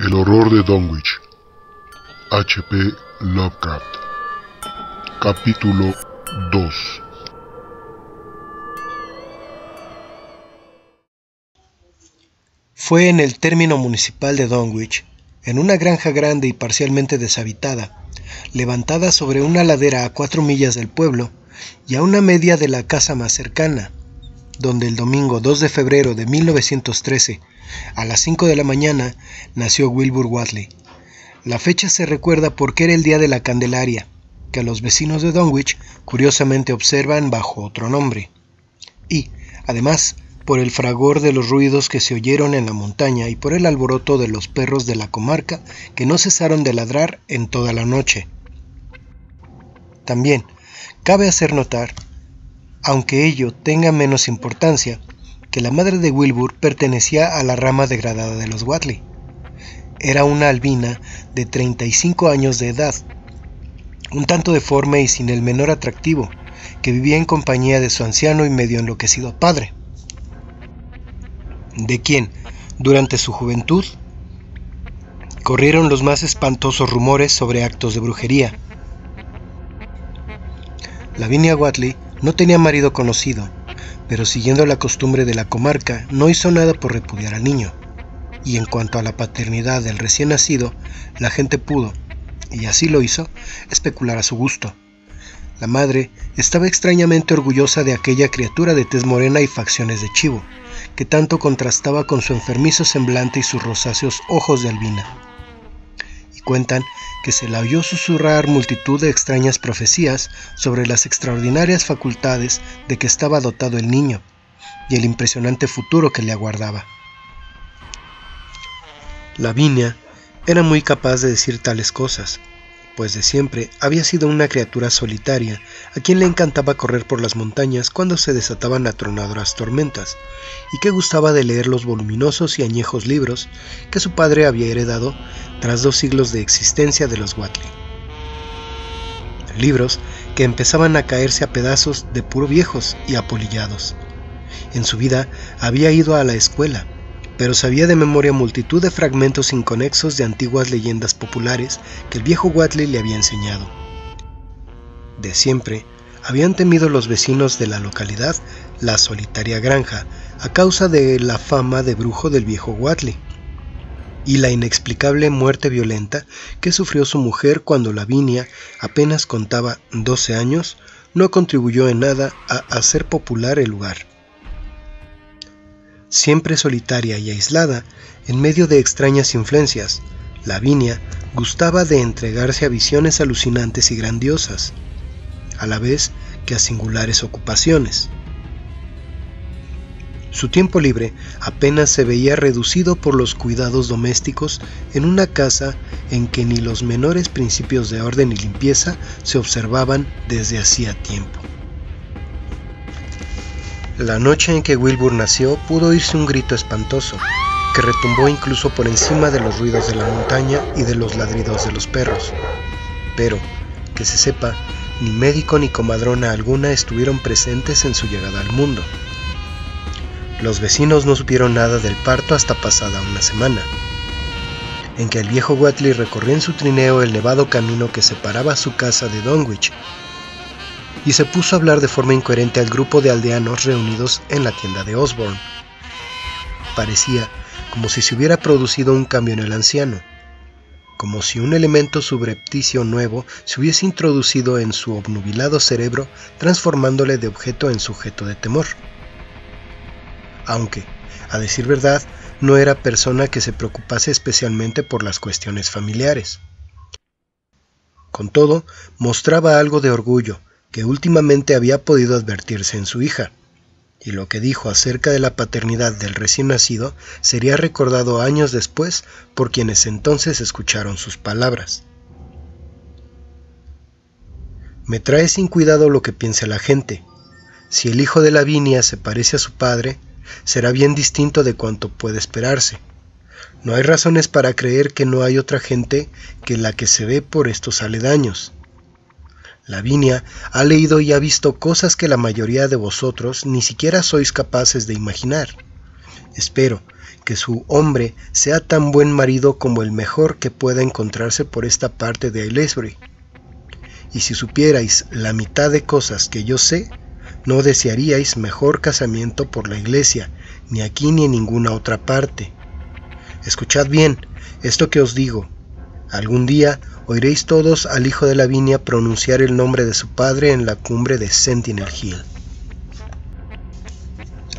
El horror de Dunwich. H.P. Lovecraft. Capítulo 2. Fue en el término municipal de Dunwich, en una granja grande y parcialmente deshabitada, levantada sobre una ladera a 4 millas del pueblo y a una media de la casa más cercana, donde el domingo 2 de febrero de 1913, a las 5 de la mañana, nació Wilbur Whately. La fecha se recuerda porque era el día de la Candelaria, que los vecinos de Dunwich curiosamente observan bajo otro nombre, y, además, por el fragor de los ruidos que se oyeron en la montaña y por el alboroto de los perros de la comarca que no cesaron de ladrar en toda la noche. También cabe hacer notar, aunque ello tenga menos importancia, que la madre de Wilbur pertenecía a la rama degradada de los Whately. Era una albina de 35 años de edad, un tanto deforme y sin el menor atractivo, que vivía en compañía de su anciano y medio enloquecido padre, de quien, durante su juventud, corrieron los más espantosos rumores sobre actos de brujería. Lavinia Whately no tenía marido conocido, pero siguiendo la costumbre de la comarca, no hizo nada por repudiar al niño. Y en cuanto a la paternidad del recién nacido, la gente pudo, y así lo hizo, especular a su gusto. La madre estaba extrañamente orgullosa de aquella criatura de tez morena y facciones de chivo, que tanto contrastaba con su enfermizo semblante y sus rosáceos ojos de albina. Y cuentan que se la oyó susurrar multitud de extrañas profecías sobre las extraordinarias facultades de que estaba dotado el niño y el impresionante futuro que le aguardaba. Lavinia era muy capaz de decir tales cosas, pues de siempre había sido una criatura solitaria a quien le encantaba correr por las montañas cuando se desataban atronadoras tormentas, y que gustaba de leer los voluminosos y añejos libros que su padre había heredado tras 2 siglos de existencia de los Whately. Libros que empezaban a caerse a pedazos de puro viejos y apolillados. En su vida había ido a la escuela, pero sabía de memoria multitud de fragmentos inconexos de antiguas leyendas populares que el viejo Whately le había enseñado. De siempre habían temido los vecinos de la localidad la solitaria granja a causa de la fama de brujo del viejo Whately y la inexplicable muerte violenta que sufrió su mujer cuando Lavinia apenas contaba 12 años, no contribuyó en nada a hacer popular el lugar. Siempre solitaria y aislada, en medio de extrañas influencias, Lavinia gustaba de entregarse a visiones alucinantes y grandiosas, a la vez que a singulares ocupaciones. Su tiempo libre apenas se veía reducido por los cuidados domésticos en una casa en que ni los menores principios de orden y limpieza se observaban desde hacía tiempo. La noche en que Wilbur nació pudo oírse un grito espantoso, que retumbó incluso por encima de los ruidos de la montaña y de los ladridos de los perros. Pero, que se sepa, ni médico ni comadrona alguna estuvieron presentes en su llegada al mundo. Los vecinos no supieron nada del parto hasta pasada una semana, en que el viejo Whately recorrió en su trineo el nevado camino que separaba su casa de Dunwich, y se puso a hablar de forma incoherente al grupo de aldeanos reunidos en la tienda de Osborne. Parecía como si se hubiera producido un cambio en el anciano, como si un elemento subrepticio nuevo se hubiese introducido en su obnubilado cerebro, transformándole de objeto en sujeto de temor. Aunque, a decir verdad, no era persona que se preocupase especialmente por las cuestiones familiares. Con todo, mostraba algo de orgullo que últimamente había podido advertirse en su hija, y lo que dijo acerca de la paternidad del recién nacido sería recordado años después por quienes entonces escucharon sus palabras. Me trae sin cuidado lo que piense la gente. Si el hijo de Lavinia se parece a su padre, será bien distinto de cuanto puede esperarse. No hay razones para creer que no hay otra gente que la que se ve por estos aledaños. Lavinia ha leído y ha visto cosas que la mayoría de vosotros ni siquiera sois capaces de imaginar, Espero que su hombre sea tan buen marido como el mejor que pueda encontrarse por esta parte de Aylesbury. Y si supierais la mitad de cosas que yo sé, no desearíais mejor casamiento por la iglesia, ni aquí ni en ninguna otra parte. Escuchad bien esto que os digo. Algún día oiréis todos al hijo de Lavinia pronunciar el nombre de su padre en la cumbre de Sentinel Hill.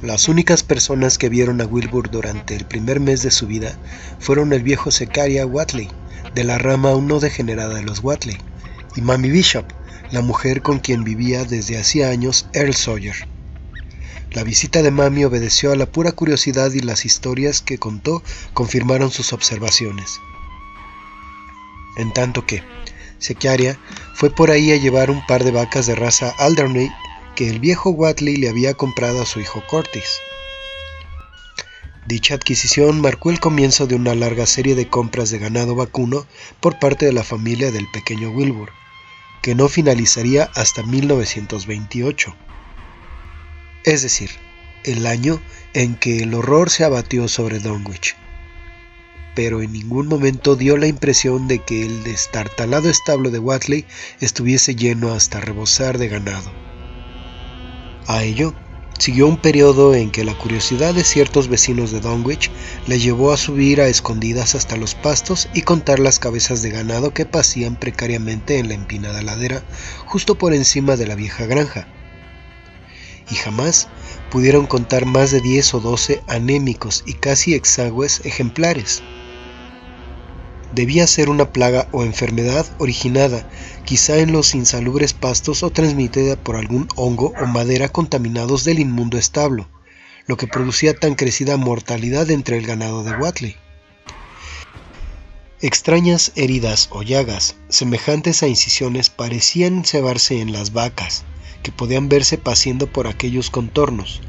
Las únicas personas que vieron a Wilbur durante el primer mes de su vida fueron el viejo Zechariah Whately, de la rama aún no degenerada de los Whately, y Mamie Bishop, la mujer con quien vivía desde hacía años Earl Sawyer. La visita de Mamie obedeció a la pura curiosidad y las historias que contó confirmaron sus observaciones. En tanto que Zechariah fue por ahí a llevar un par de vacas de raza Alderney que el viejo Whately le había comprado a su hijo Curtis. Dicha adquisición marcó el comienzo de una larga serie de compras de ganado vacuno por parte de la familia del pequeño Wilbur, que no finalizaría hasta 1928. Es decir, el año en que el horror se abatió sobre Dunwich. Pero en ningún momento dio la impresión de que el destartalado establo de Whately estuviese lleno hasta rebosar de ganado. A ello siguió un periodo en que la curiosidad de ciertos vecinos de Dunwich le llevó a subir a escondidas hasta los pastos y contar las cabezas de ganado que pacían precariamente en la empinada ladera justo por encima de la vieja granja. Y jamás pudieron contar más de 10 o 12 anémicos y casi exangües ejemplares. Debía ser una plaga o enfermedad originada quizá en los insalubres pastos o transmitida por algún hongo o madera contaminados del inmundo establo, lo que producía tan crecida mortalidad entre el ganado de Whately. Extrañas heridas o llagas, semejantes a incisiones, parecían cebarse en las vacas, que podían verse paciendo por aquellos contornos,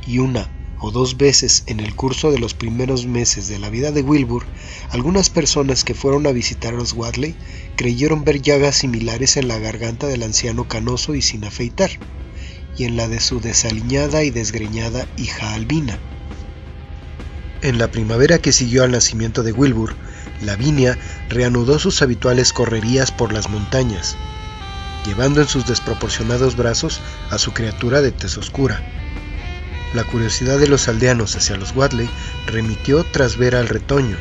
y una o dos veces en el curso de los primeros meses de la vida de Wilbur, algunas personas que fueron a visitar a los Whately creyeron ver llagas similares en la garganta del anciano canoso y sin afeitar, y en la de su desaliñada y desgreñada hija Albina. En la primavera que siguió al nacimiento de Wilbur, Lavinia reanudó sus habituales correrías por las montañas, llevando en sus desproporcionados brazos a su criatura de tez oscura. La curiosidad de los aldeanos hacia los Whately remitió tras ver al retoño,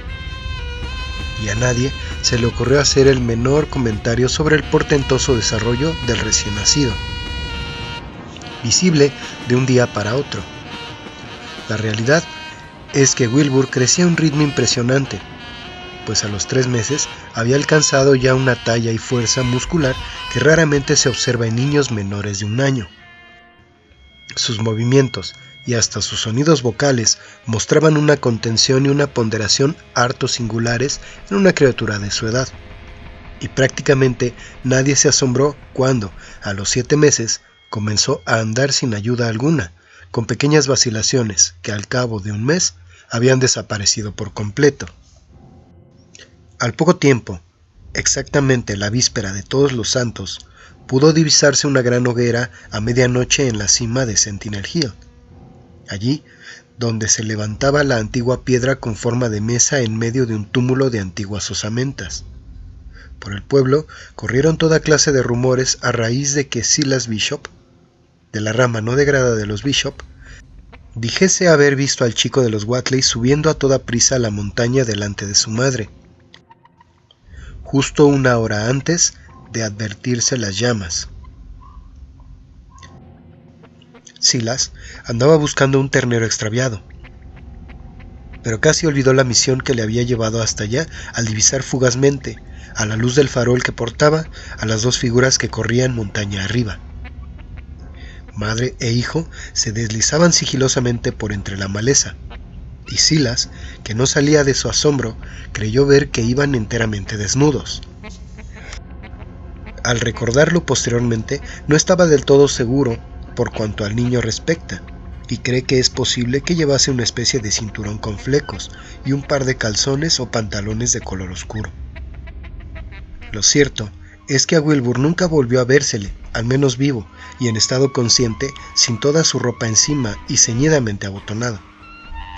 y a nadie se le ocurrió hacer el menor comentario sobre el portentoso desarrollo del recién nacido, visible de un día para otro. La realidad es que Wilbur crecía a un ritmo impresionante, pues a los 3 meses había alcanzado ya una talla y fuerza muscular que raramente se observa en niños menores de 1 año. Sus movimientos y hasta sus sonidos vocales mostraban una contención y una ponderación harto singulares en una criatura de su edad. Y prácticamente nadie se asombró cuando, a los 7 meses, comenzó a andar sin ayuda alguna, con pequeñas vacilaciones que al cabo de 1 mes habían desaparecido por completo. Al poco tiempo, exactamente la víspera de Todos los Santos, pudo divisarse una gran hoguera a medianoche en la cima de Sentinel Hill. Allí, donde se levantaba la antigua piedra con forma de mesa en medio de un túmulo de antiguas osamentas. Por el pueblo corrieron toda clase de rumores a raíz de que Silas Bishop, de la rama no degradada de los Bishop, dijese haber visto al chico de los Whately subiendo a toda prisa a la montaña delante de su madre, justo 1 hora antes de advertirse las llamas. Silas andaba buscando un ternero extraviado, pero casi olvidó la misión que le había llevado hasta allá al divisar fugazmente, a la luz del farol que portaba, a las 2 figuras que corrían montaña arriba. Madre e hijo se deslizaban sigilosamente por entre la maleza, y Silas, que no salía de su asombro, creyó ver que iban enteramente desnudos. Al recordarlo posteriormente, no estaba del todo seguro por cuanto al niño respecta, y cree que es posible que llevase una especie de cinturón con flecos y un par de calzones o pantalones de color oscuro. Lo cierto es que a Wilbur nunca volvió a vérsele, al menos vivo y en estado consciente, sin toda su ropa encima y ceñidamente abotonado.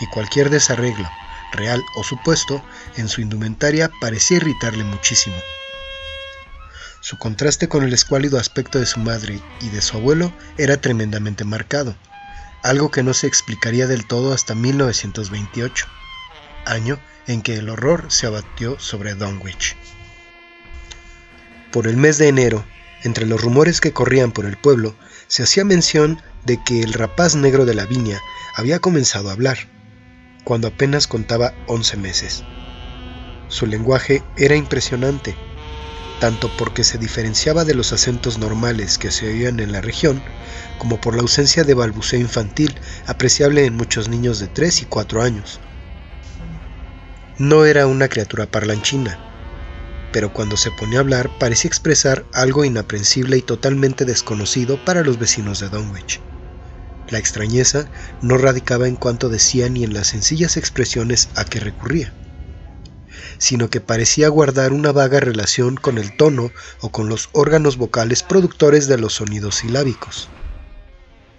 y cualquier desarreglo, real o supuesto, en su indumentaria parecía irritarle muchísimo. Su contraste con el escuálido aspecto de su madre y de su abuelo era tremendamente marcado, algo que no se explicaría del todo hasta 1928, año en que el horror se abatió sobre Dunwich. Por el mes de enero, entre los rumores que corrían por el pueblo, se hacía mención de que el rapaz negro de Lavinia había comenzado a hablar, cuando apenas contaba 11 meses. Su lenguaje era impresionante, tanto porque se diferenciaba de los acentos normales que se oían en la región, como por la ausencia de balbuceo infantil apreciable en muchos niños de 3 y 4 años. No era una criatura parlanchina, pero cuando se ponía a hablar parecía expresar algo inaprensible y totalmente desconocido para los vecinos de Dunwich. La extrañeza no radicaba en cuanto decía ni en las sencillas expresiones a que recurría, sino que parecía guardar una vaga relación con el tono o con los órganos vocales productores de los sonidos silábicos.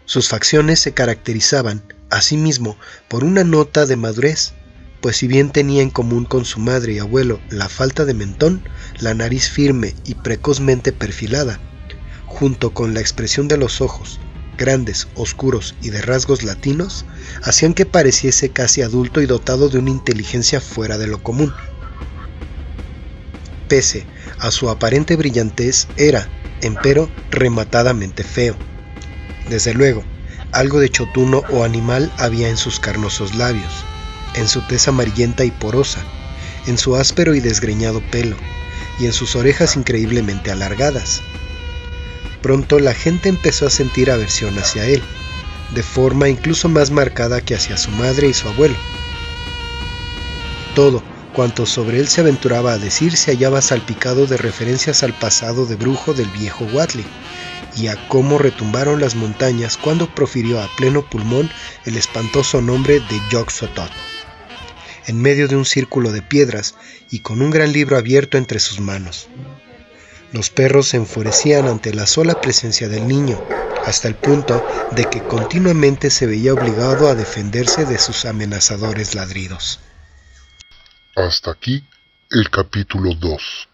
Sus facciones se caracterizaban, asimismo, por una nota de madurez, pues si bien tenía en común con su madre y abuelo la falta de mentón, la nariz firme y precozmente perfilada, junto con la expresión de los ojos, grandes, oscuros y de rasgos latinos, hacían que pareciese casi adulto y dotado de una inteligencia fuera de lo común. Pese a su aparente brillantez, era, empero, rematadamente feo. Desde luego, algo de chotuno o animal había en sus carnosos labios, en su tez amarillenta y porosa, en su áspero y desgreñado pelo, y en sus orejas increíblemente alargadas. Pronto la gente empezó a sentir aversión hacia él, de forma incluso más marcada que hacia su madre y su abuelo. Todo cuanto sobre él se aventuraba a decir se hallaba salpicado de referencias al pasado de brujo del viejo Whately, y a cómo retumbaron las montañas cuando profirió a pleno pulmón el espantoso nombre de Yog-Sothoth, en medio de un círculo de piedras y con un gran libro abierto entre sus manos. Los perros se enfurecían ante la sola presencia del niño, hasta el punto de que continuamente se veía obligado a defenderse de sus amenazadores ladridos. Hasta aquí el capítulo 2.